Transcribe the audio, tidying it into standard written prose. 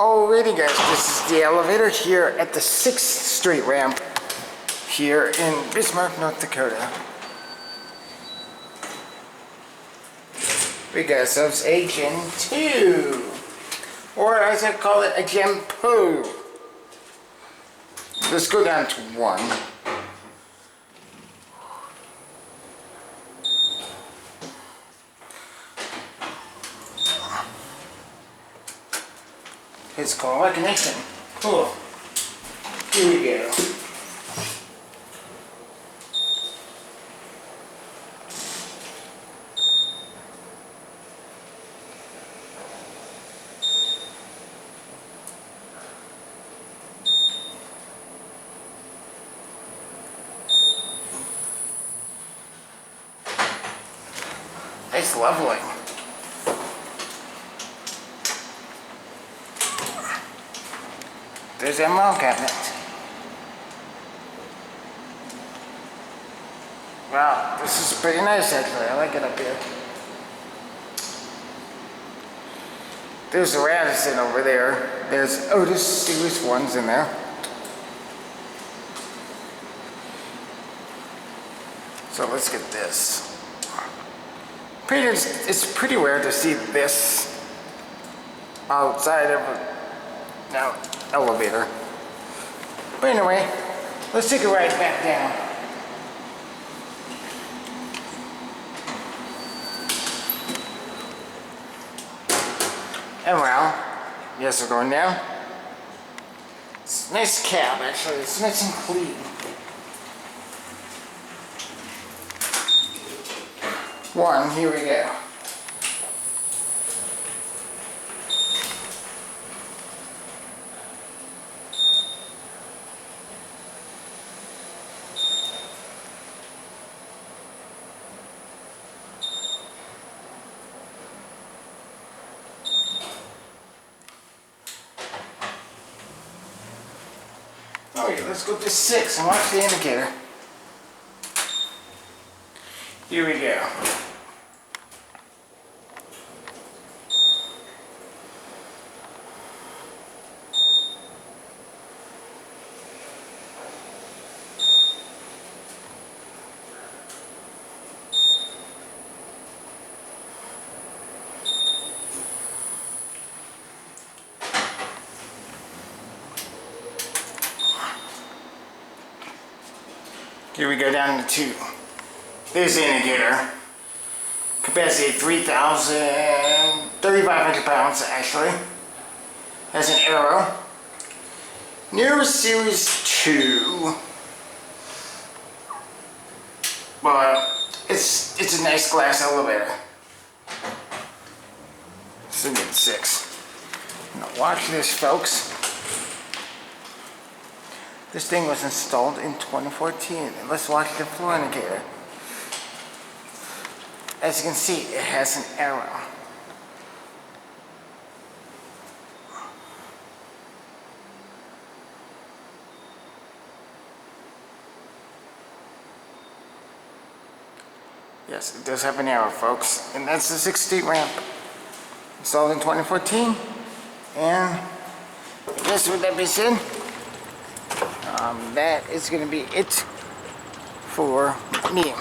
Alrighty guys, this is the elevator here at the 6th Street ramp here in Bismarck, North Dakota. We got ourselves a Gen 2, or as I call it, a Gen 2. Let's go down to 1. It's called recognition. Cool. Here we go. Nice leveling. There's the MRL cabinet. Wow, this is pretty nice actually. I like it up here. There's the Radisson over there. There's Otis Series 1s in there. So let's get this. It's pretty rare to see this outside of an elevator. But anyway, let's take a ride back down. And well, yes, we're going down. It's a nice cab actually, it's nice and clean. One, here we go. Okay, let's go to 6 and watch the indicator. Here we go. Here we go down to 2. There's the indicator. Capacity 3,500 pounds actually. Has an arrow. Near Series 2. But it's a nice glass elevator. This is Gen 6. Now watch this, folks. This thing was installed in 2014, and let's watch the floor indicator. As you can see, it has an arrow. Yes, it does have an arrow, folks, and that's the 6th Street ramp. Installed in 2014, and I guess with that being said, that is going to be it for me.